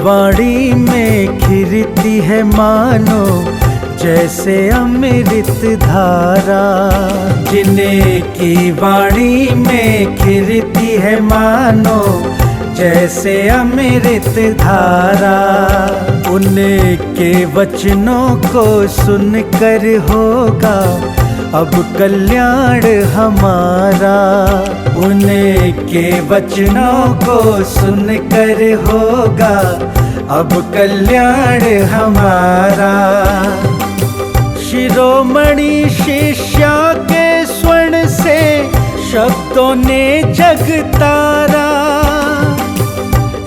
वाणी में खिरती है मानो जैसे अमृत धारा। जिन्हें की वाणी में खिरती है मानो जैसे अमृत धारा। उनके वचनों को सुनकर होगा अब कल्याण हमारा। उनके वचनों को सुनकर होगा अब कल्याण हमारा। शिरोमणि शिष्या के स्वर्ण से शब्दों ने जग तारा।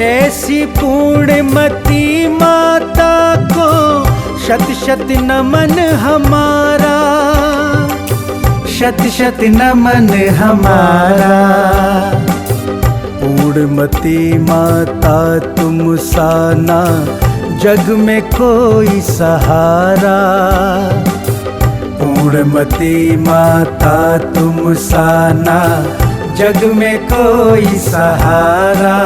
ऐसी पूर्णमती माता को शत शत नमन हमारा। शत शत नमन हमारा। पूर्णमती माता तुम सा ना जग में कोई सहारा। पूर्णमती माता तुम सा ना जग में कोई सहारा।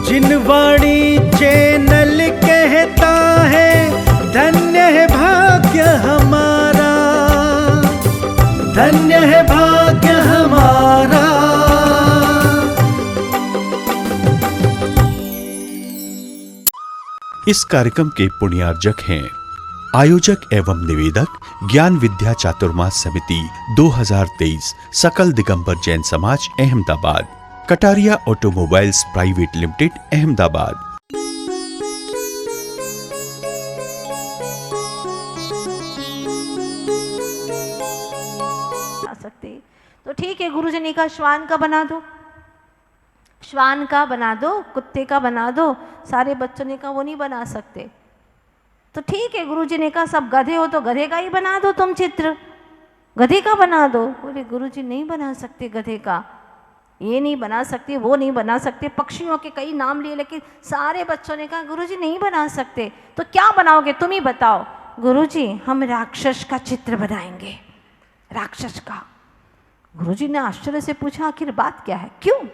जिन वाणी चैनल कहता है धन्य है भाग्य हमारा। धन्य है भाग्य हमारा। इस कार्यक्रम के पुण्यार्जक हैं आयोजक एवं निवेदक ज्ञान विद्या चातुर्मास समिति 2023 सकल दिगंबर जैन समाज Ahmedabad. Kataria automobiles private limited Ahmedabad. तो ठीक है, गुरुजी ने कहा श्वान का बना दो, श्वान का बना दो, कुत्ते का बना दो। सारे बच्चों ने कहा वो नहीं बना सकते। तो ठीक है, गुरुजी ने कहा सब गधे हो तो गधे का ही बना दो तुम चित्र, गधे का बना दो। बोले गुरुजी नहीं बना सकते गधे का, ये नहीं बना सकते, वो नहीं बना सकते। पक्षियों के कई नाम लिए लेकिन सारे बच्चों ने कहा गुरुजी नहीं बना सकते। तो क्या बनाओगे तुम ही बताओ। गुरुजी हम राक्षस का चित्र बनाएंगे, राक्षस का। गुरुजी ने आश्चर्य से पूछा आखिर बात क्या है, क्यों?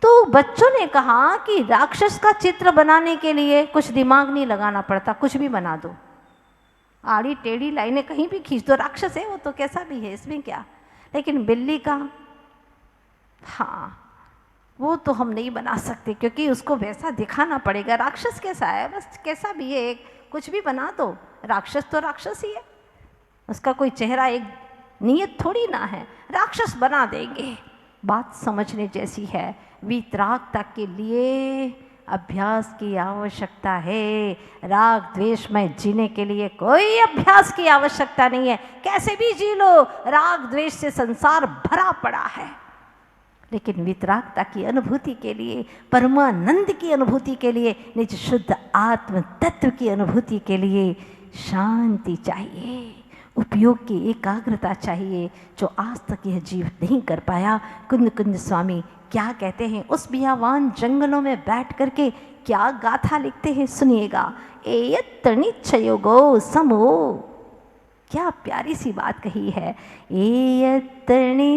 तो बच्चों ने कहा कि राक्षस का चित्र बनाने के लिए कुछ दिमाग नहीं लगाना पड़ता, कुछ भी बना दो, आड़ी टेढ़ी लाइनें कहीं भी खींच दो, राक्षस है वो तो कैसा भी है, इसमें क्या। लेकिन बिल्ली का, हाँ वो तो हम नहीं बना सकते क्योंकि उसको वैसा दिखाना पड़ेगा। राक्षस कैसा है, बस कैसा भी है, कुछ भी बना दो, राक्षस तो राक्षस ही है, उसका कोई चेहरा एक नियत थोड़ी ना है, राक्षस बना देंगे। बात समझने जैसी है। वीतरागता के लिए अभ्यास की आवश्यकता है, राग द्वेष में जीने के लिए कोई अभ्यास की आवश्यकता नहीं है। कैसे भी जी लो, राग द्वेष से संसार भरा पड़ा है। लेकिन वितरागता की अनुभूति के लिए, परमानंद की अनुभूति के लिए, निज शुद्ध आत्म तत्व की अनुभूति के लिए शांति चाहिए, उपयोग की एकाग्रता चाहिए, जो आज तक यह जीव नहीं कर पाया। कुंद कुंद स्वामी क्या कहते हैं, उस बियावान जंगलों में बैठ करके क्या गाथा लिखते हैं, सुनिएगा। एयत्तनिच्छयोगो समो, क्या प्यारी सी बात कही है। एयत्तनिच्छयगो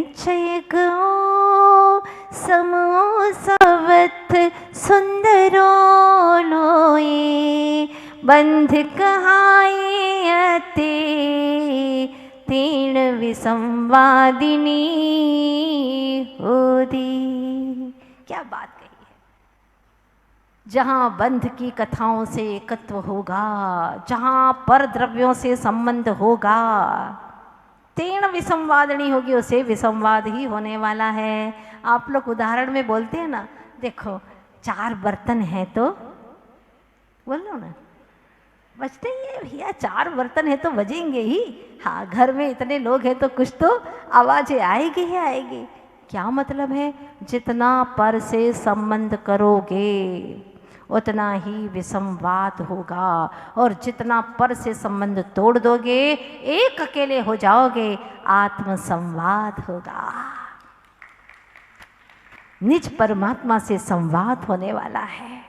समो सवथ सुंदरो लोए बंध कहायते तीर्ण विसंवादिनी होदी। क्या बात कही है। जहाँ बंध की कथाओं से एकत्व होगा, जहाँ पर द्रव्यों से संबंध होगा, तीर्ण विसंवादिनी होगी, उसे विसंवाद ही होने वाला है। आप लोग उदाहरण में बोलते हैं ना, देखो 4 बर्तन हैं तो बोलो ना, बजते ही है भैया, 4 बर्तन है तो बजेंगे ही। हाँ, घर में इतने लोग हैं तो कुछ तो आवाज़ें आएगी ही आएगी। क्या मतलब है, जितना पर से संबंध करोगे उतना ही विसंवाद होगा, और जितना पर से संबंध तोड़ दोगे, एक अकेले हो जाओगे, आत्म संवाद होगा, निज परमात्मा से संवाद होने वाला है।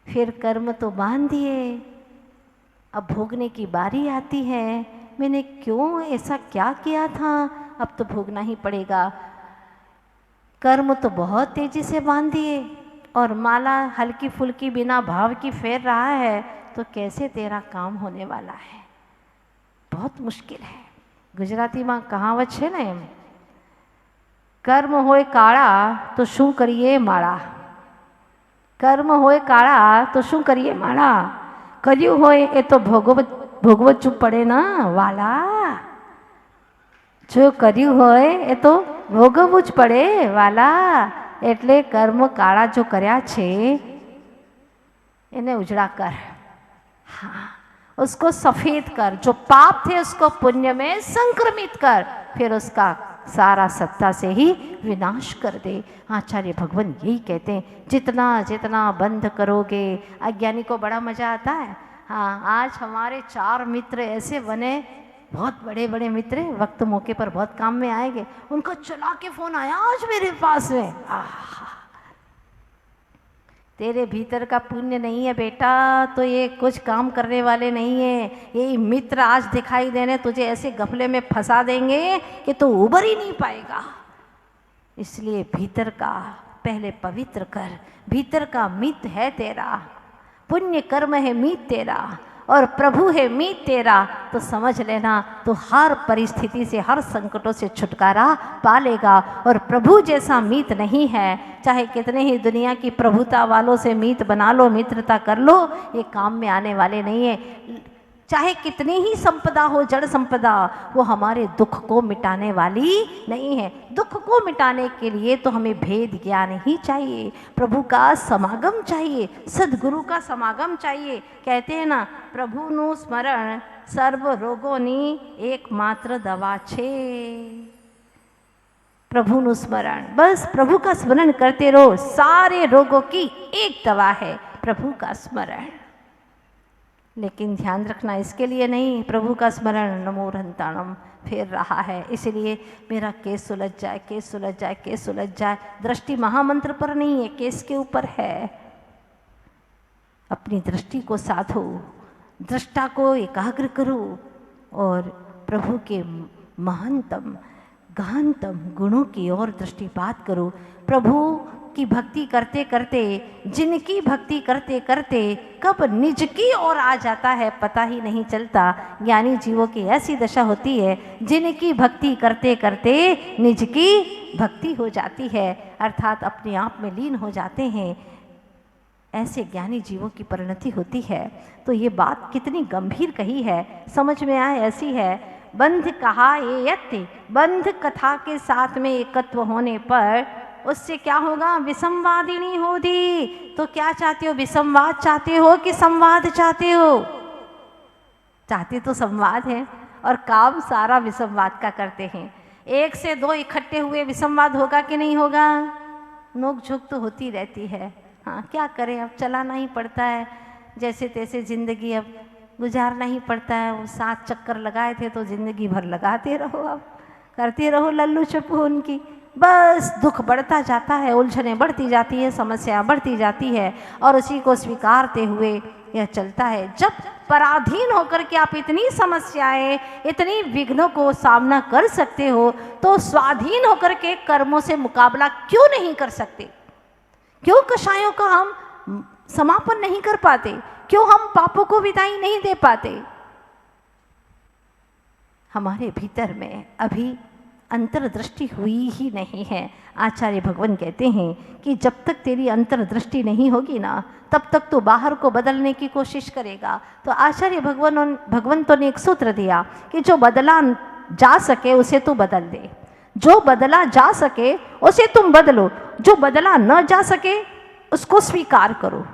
फिर कर्म तो बांध दिए, अब भोगने की बारी आती है। मैंने क्यों ऐसा क्या किया था, अब तो भोगना ही पड़ेगा। कर्म तो बहुत तेजी से बांध दिए और माला हल्की फुल्की बिना भाव की फेर रहा है तो कैसे तेरा काम होने वाला है? बहुत मुश्किल है। गुजराती में कहावत है ने, कर्म होय काळा तो शू करिए माड़ा, कर्म होय काळा तो शू करिए माड़ा, कर्યું હોય એ તો ભોગવવું પડે ના વાલા, જો કર્યું હોય એ તો ભોગવવું જ પડે વાલા। એટલે કર્મ કાળા જો કર્યા છે એને ઉજળા कर, हाँ उसको सफेद कर, जो पाप थे उसको पुण्य में संक्रमित कर, फिर उसका सारा सत्ता से ही विनाश कर दे। आचार्य भगवान यही कहते हैं, जितना जितना बंद करोगे। अज्ञानी को बड़ा मजा आता है। हाँ, आज हमारे 4 मित्र ऐसे बने, बहुत बड़े बड़े मित्र, वक्त मौके पर बहुत काम में आएंगे। उनका चला के फोन आया आज मेरे पास में, तेरे भीतर का पुण्य नहीं है बेटा तो ये कुछ काम करने वाले नहीं है। ये मित्र आज दिखाई देने तुझे ऐसे गफले में फंसा देंगे कि तू उबर ही नहीं पाएगा। इसलिए भीतर का पहले पवित्र कर। भीतर का मीत है तेरा, पुण्य कर्म है मीत तेरा, और प्रभु है मीत तेरा। तो समझ लेना तो हर परिस्थिति से, हर संकटों से छुटकारा पा लेगा। और प्रभु जैसा मीत नहीं है, चाहे कितने ही दुनिया की प्रभुता वालों से मीत बना लो, मित्रता कर लो, ये काम में आने वाले नहीं है। चाहे कितनी ही संपदा हो, जड़ संपदा, वो हमारे दुख को मिटाने वाली नहीं है। दुख को मिटाने के लिए तो हमें भेद ज्ञान ही चाहिए, प्रभु का समागम चाहिए, सदगुरु का समागम चाहिए। कहते हैं ना, प्रभुनु स्मरण सर्व रोगोनी एकमात्र दवा छे। प्रभुनु स्मरण, बस प्रभु का स्मरण करते रहो, सारे रोगों की एक दवा है, प्रभु का स्मरण। लेकिन ध्यान रखना, इसके लिए नहीं प्रभु का स्मरण नमो रंताणम फेर रहा है, इसलिए मेरा केस सुलझ जाए, केस सुलझ जाए, केस सुलझ जाए। दृष्टि महामंत्र पर नहीं है, केस के ऊपर है। अपनी दृष्टि को साधो, दृष्टा को एकाग्र करो और प्रभु के महानतम गहनतम गुणों की ओर दृष्टिपात करो। प्रभु की भक्ति करते करते, जिनकी भक्ति करते करते कब निज की ओर आ जाता है पता ही नहीं चलता। ज्ञानी जीवों की ऐसी दशा होती है, जिनकी भक्ति करते करते निज की भक्ति हो जाती है, अर्थात अपने आप में लीन हो जाते हैं। ऐसे ज्ञानी जीवों की परिणति होती है। तो ये बात कितनी गंभीर कही है, समझ में आए ऐसी है। बंध कहा ये यत्ति, बंध कथा के साथ में एकत्व होने पर उससे क्या होगा? विसंवादिनी होगी। तो क्या चाहते हो? विसंवाद चाहते हो कि संवाद चाहते हो? चाहते तो संवाद है, और काम सारा विसंवाद का करते हैं। 1 से 2 इकट्ठे हुए विसंवाद होगा कि नहीं होगा? नोक झोंक तो होती रहती है। हाँ, क्या करें, अब चलाना ही पड़ता है, जैसे तैसे ज़िंदगी अब गुजारना ही पड़ता है। वो 7 चक्कर लगाए थे तो ज़िंदगी भर लगाते रहो, अब करते रहो लल्लू चप्पू उनकी। बस दुख बढ़ता जाता है, उलझनें बढ़ती जाती है, समस्या बढ़ती जाती है, और उसी को स्वीकारते हुए यह चलता है। जब पराधीन होकर के आप इतनी समस्याएं, इतनी विघ्नों को सामना कर सकते हो, तो स्वाधीन होकर के कर्मों से मुकाबला क्यों नहीं कर सकते? क्यों कषायों का हम समापन नहीं कर पाते? क्यों हम पापों को विदाई नहीं दे पाते? हमारे भीतर में अभी अंतर्दृष्टि हुई ही नहीं है। आचार्य भगवान कहते हैं कि जब तक तेरी अंतर्दृष्टि नहीं होगी ना, तब तक तो बाहर को बदलने की कोशिश करेगा। तो आचार्य भगवंतों ने एक सूत्र दिया कि जो बदला जा सके उसे तू बदल दे, जो बदला जा सके उसे तुम बदलो, जो बदला न जा सके उसको स्वीकार करो।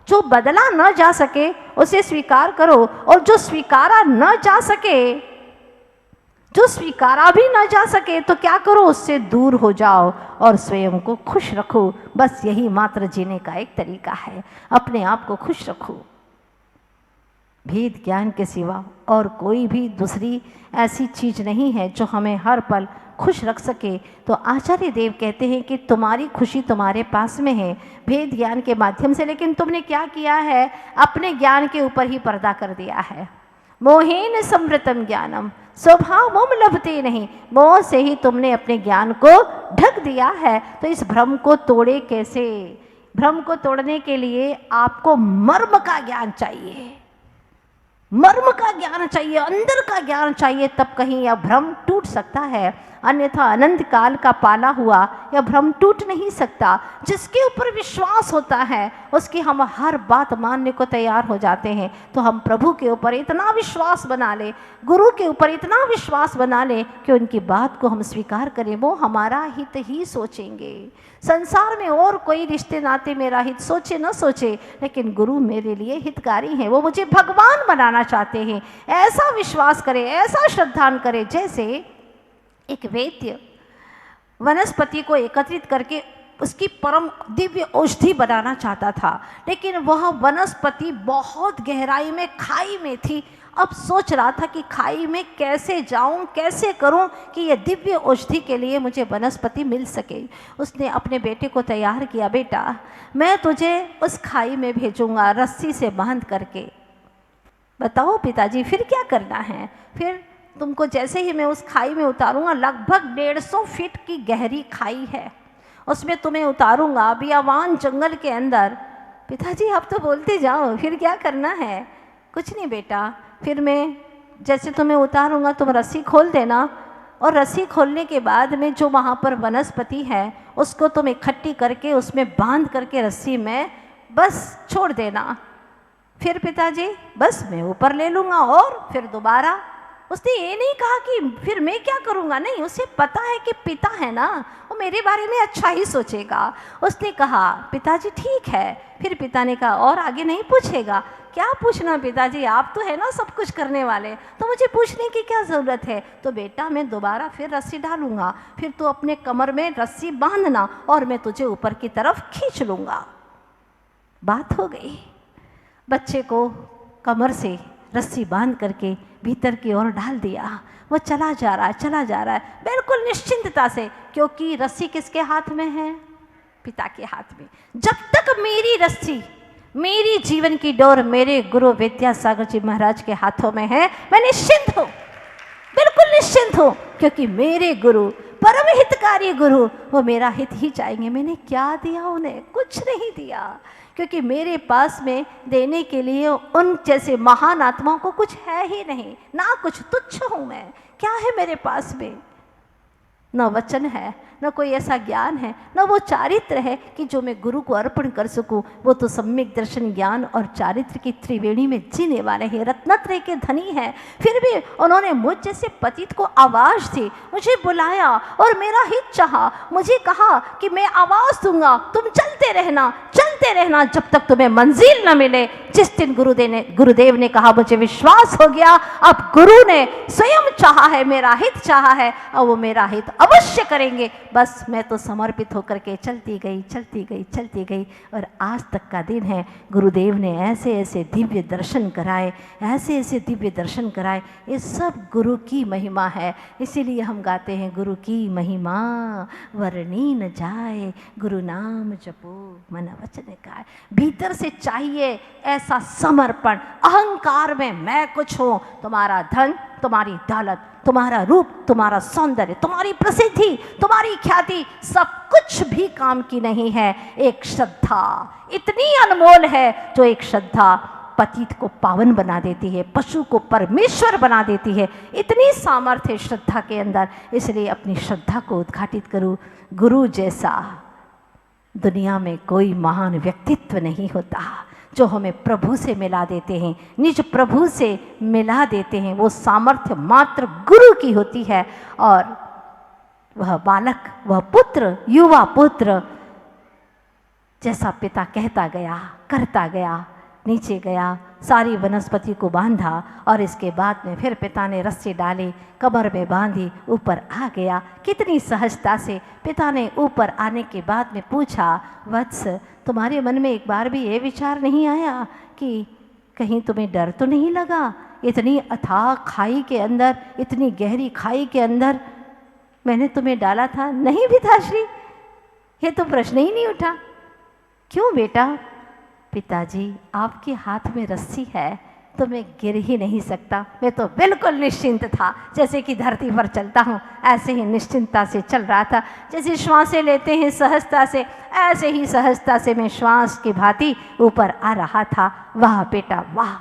जो बदला न जा सके उसे स्वीकार करो, और जो स्वीकारा न जा सके, जो स्वीकारा भी न जा सके तो क्या करो? उससे दूर हो जाओ और स्वयं को खुश रखो। बस यही मात्र जीने का एक तरीका है, अपने आप को खुश रखो। भेद ज्ञान के सिवा और कोई भी दूसरी ऐसी चीज नहीं है जो हमें हर पल खुश रख सके। तो आचार्य देव कहते हैं कि तुम्हारी खुशी तुम्हारे पास में है भेद ज्ञान के माध्यम से, लेकिन तुमने क्या किया है? अपने ज्ञान के ऊपर ही पर्दा कर दिया है। मोहेन समृतम ज्ञानम स्वभाव लभते नहीं, मोह से ही तुमने अपने ज्ञान को ढक दिया है। तो इस भ्रम को तोड़े कैसे? भ्रम को तोड़ने के लिए आपको मर्म का ज्ञान चाहिए, मर्म का ज्ञान चाहिए, अंदर का ज्ञान चाहिए, तब कहीं यह भ्रम टूट सकता है। अन्यथा अनंत काल का पाला हुआ यह भ्रम टूट नहीं सकता। जिसके ऊपर विश्वास होता है उसकी हम हर बात मानने को तैयार हो जाते हैं। तो हम प्रभु के ऊपर इतना विश्वास बना ले, गुरु के ऊपर इतना विश्वास बना ले कि उनकी बात को हम स्वीकार करें। वो हमारा हित ही सोचेंगे। संसार में और कोई रिश्ते नाते मेरा हित सोचे न सोचे, लेकिन गुरु मेरे लिए हितकारी हैं, वो मुझे भगवान बनाना चाहते हैं। ऐसा विश्वास करें, ऐसा श्रद्धान करें जैसे एक वैद्य वनस्पति को एकत्रित करके उसकी परम दिव्य औषधि बनाना चाहता था, लेकिन वह वनस्पति बहुत गहराई में खाई में थी। अब सोच रहा था कि खाई में कैसे जाऊं, कैसे करूं कि यह दिव्य औषधि के लिए मुझे वनस्पति मिल सके। उसने अपने बेटे को तैयार किया, बेटा मैं तुझे उस खाई में भेजूंगा रस्सी से बांध करके। बताओ पिताजी फिर क्या करना है? फिर तुमको जैसे ही मैं उस खाई में उतारूंगा, लगभग 150 फीट की गहरी खाई है, उसमें तुम्हें उतारूंगा बियावान जंगल के अंदर। पिताजी आप तो बोलते जाओ, फिर क्या करना है? कुछ नहीं बेटा, फिर मैं जैसे तुम्हें उतारूंगा तुम रस्सी खोल देना, और रस्सी खोलने के बाद में जो वहाँ पर वनस्पति है उसको तुम इकट्ठी करके उसमें बांध करके रस्सी में बस छोड़ देना। फिर पिताजी बस मैं ऊपर ले लूँगा और फिर दोबारा। उसने ये नहीं कहा कि फिर मैं क्या करूँगा, नहीं, उसे पता है कि पिता है ना, वो मेरे बारे में अच्छा ही सोचेगा। उसने कहा पिताजी ठीक है। फिर पिता ने कहा और आगे नहीं पूछेगा? क्या पूछना पिताजी, आप तो है ना सब कुछ करने वाले, तो मुझे पूछने की क्या ज़रूरत है? तो बेटा मैं दोबारा फिर रस्सी डालूंगा, फिर तू अपने कमर में रस्सी बांधना और मैं तुझे ऊपर की तरफ खींच लूँगा। बात हो गई। बच्चे को कमर से रस्सी बांध करके भीतर की ओर डाल दिया। वो चला जा रहा है, चला जा रहा है बिल्कुल निश्चिंतता से, क्योंकि रस्सी किसके हाथ में है? पिता के हाथ में। जब तक मेरी रस्सी, मेरी जीवन की डोर मेरे गुरु विद्यासागर जी महाराज के हाथों में है, मैं निश्चिंत हूँ, बिल्कुल निश्चिंत हूँ, क्योंकि मेरे गुरु परम हितकारी गुरु वो मेरा हित ही चाहेंगे। मैंने क्या दिया उन्हें? कुछ नहीं दिया, क्योंकि मेरे पास में देने के लिए उन जैसे महान आत्माओं को कुछ है ही नहीं, ना कुछ, तुच्छ हूँ मैं। क्या है मेरे पास में? न वचन है, न कोई ऐसा ज्ञान है, न वो चारित्र है कि जो मैं गुरु को अर्पण कर सकूं। वो तो सम्यक दर्शन, ज्ञान और चारित्र की त्रिवेणी में जीने वाले हैं, रत्नत्रय के धनी हैं। फिर भी उन्होंने मुझ जैसे पतित को आवाज़ दी, मुझे बुलाया और मेरा हित चाहा। मुझे कहा कि मैं आवाज़ दूंगा, तुम चलते रहना, चलते रहना जब तक तुम्हें मंजिल न मिले। जिस दिन गुरुदेव ने कहा मुझे विश्वास हो गया, अब गुरु ने स्वयं चाहा है, मेरा हित चाहा है, और वो मेरा हित अवश्य करेंगे। बस मैं तो समर्पित होकर के चलती गई, चलती गई, चलती गई, और आज तक का दिन है। गुरुदेव ने ऐसे ऐसे दिव्य दर्शन कराए, ऐसे ऐसे दिव्य दर्शन कराए। ये सब गुरु की महिमा है। इसीलिए हम गाते हैं, गुरु की महिमा वर्णी न जाए, गुरु नाम जपो मन वचन गाए। भीतर से चाहिए ऐसा समर्पण, अहंकार में मैं कुछ हूँ, तुम्हारा धन, तुम्हारी दौलत, तुम्हारा रूप, तुम्हारा सौंदर्य, तुम्हारी प्रसिद्धि, तुम्हारी ख्याति, सब कुछ भी काम की नहीं है। एक श्रद्धा इतनी अनमोल है, जो एक श्रद्धा पतित को पावन बना देती है, पशु को परमेश्वर बना देती है। इतनी सामर्थ्य है श्रद्धा के अंदर। इसलिए अपनी श्रद्धा को उद्घाटित करूं। गुरु जैसा दुनिया में कोई महान व्यक्तित्व नहीं होता, जो हमें प्रभु से मिला देते हैं, निज प्रभु से मिला देते हैं। वो सामर्थ्य मात्र गुरु की होती है। और वह बालक, वह पुत्र, युवा पुत्र जैसा पिता कहता गया, करता गया, नीचे गया, सारी वनस्पति को बांधा, और इसके बाद में फिर पिता ने रस्सी डाली, कमर में बांधी, ऊपर आ गया। कितनी सहजता से पिता ने ऊपर आने के बाद में पूछा, वत्स तुम्हारे मन में एक बार भी ये विचार नहीं आया कि कहीं तुम्हें डर तो नहीं लगा? इतनी अथाह खाई के अंदर, इतनी गहरी खाई के अंदर मैंने तुम्हें डाला था। नहीं पिताश्री, ये तो प्रश्न ही नहीं उठा। क्यों बेटा? पिताजी आपके हाथ में रस्सी है, तो मैं गिर ही नहीं सकता। मैं तो बिल्कुल निश्चिंत था, जैसे कि धरती पर चलता हूँ ऐसे ही निश्चिंतता से चल रहा था। जैसे श्वासें लेते हैं सहजता से, ऐसे ही सहजता से मैं श्वास की भांति ऊपर आ रहा था। वाह बेटा वाह,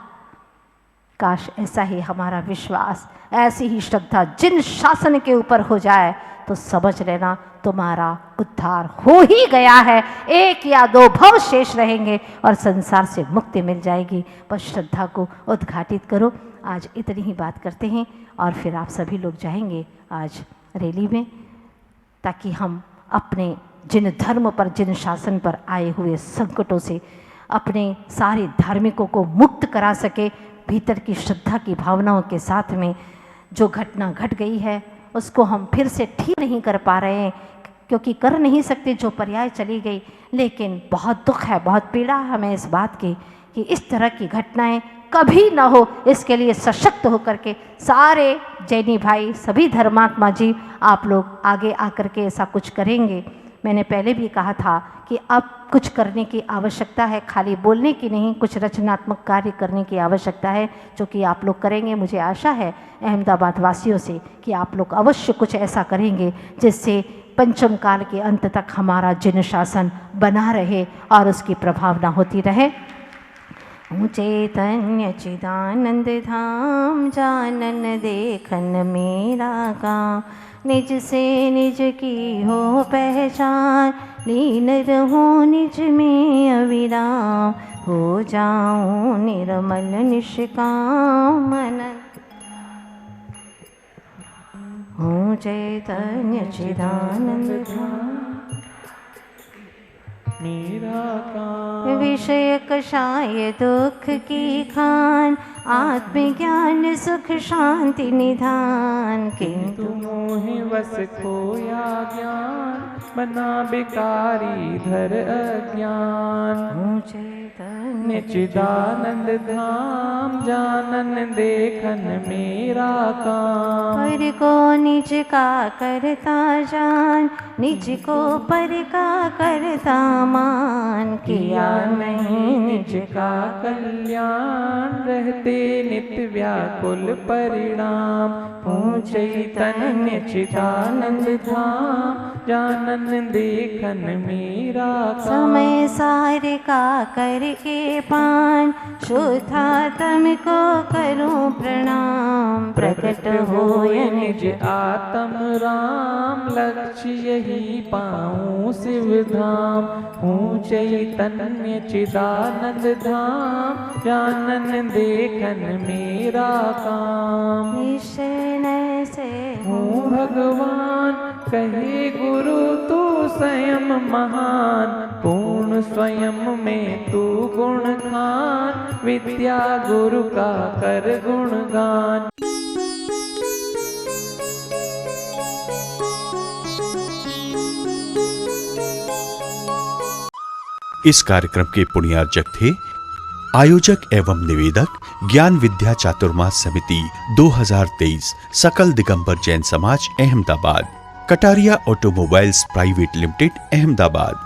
काश ऐसा ही हमारा विश्वास, ऐसी ही श्रद्धा जिन शासन के ऊपर हो जाए तो समझ लेना तुम्हारा उद्धार हो ही गया है। 1 या 2 भव शेष रहेंगे और संसार से मुक्ति मिल जाएगी। बस श्रद्धा को उद्घाटित करो। आज इतनी ही बात करते हैं और फिर आप सभी लोग जाएंगे आज रैली में, ताकि हम अपने जिन धर्म पर, जिन शासन पर आए हुए संकटों से अपने सारे धार्मिकों को मुक्त करा सके। भीतर की श्रद्धा की भावनाओं के साथ में जो घटना घट गई है उसको हम फिर से ठीक नहीं कर पा रहे हैं, क्योंकि कर नहीं सकते, जो पर्याय चली गई। लेकिन बहुत दुख है, बहुत पीड़ा हमें इस बात की कि इस तरह की घटनाएं कभी ना हो। इसके लिए सशक्त होकर के सारे जैनी भाई, सभी धर्मात्मा जी, आप लोग आगे आकर के ऐसा कुछ करेंगे। मैंने पहले भी कहा था कि अब कुछ करने की आवश्यकता है, खाली बोलने की नहीं, कुछ रचनात्मक कार्य करने की आवश्यकता है, जो कि आप लोग करेंगे। मुझे आशा है अहमदाबाद वासियों से कि आप लोग अवश्य कुछ ऐसा करेंगे जिससे पंचम काल के अंत तक हमारा जिन शासन बना रहे और उसकी प्रभावना होती रहे। चैतन्य चिदानंद धाम, जानन देखन मेरा काम, निज से निज की हो पहचान, लीन रहूं निज में अविराम, हो जाऊं निर्मल निष्काम अनंत। हो चैतन्य चिदानंद धाम मेरा काम, विषय कषाय दुख की खान, आत्मज्ञान सुख शांति निधान, किंतु मोहि वस खोया ज्ञान, बना बिकारी धर अज्ञान। चैतन्य चिदानंद धाम, जानन देखन मेरा काम, पर को निज का करता जान, निज को पर का करता मान, किया नहीं निज का कल्याण, रहते नित्य व्याकुल परिणाम। हो चैतन्य चिदानंद धाम, जानन देखन मेरा काम। समय सारे का करके पान, शुद्धात्म को करूं प्रणाम, प्रकट होय निज आत्म राम, लक्ष्य यही पाऊं शिव धाम। हूँ चैतन्य चिदानंद धाम, जानन देखन मेरा काम। निश्चय से हूँ भगवान, कहे गुरु तू स्वयं महान, पूर्ण स्वयं में तू गुण खान, विद्या गुरु का कर गुणगान। इस कार्यक्रम के पुण्यार्जक थे आयोजक एवं निवेदक ज्ञान विद्या चातुर्मास समिति 2023 सकल दिगंबर जैन समाज Ahmedabad, Kataria automobiles private limited Ahmedabad.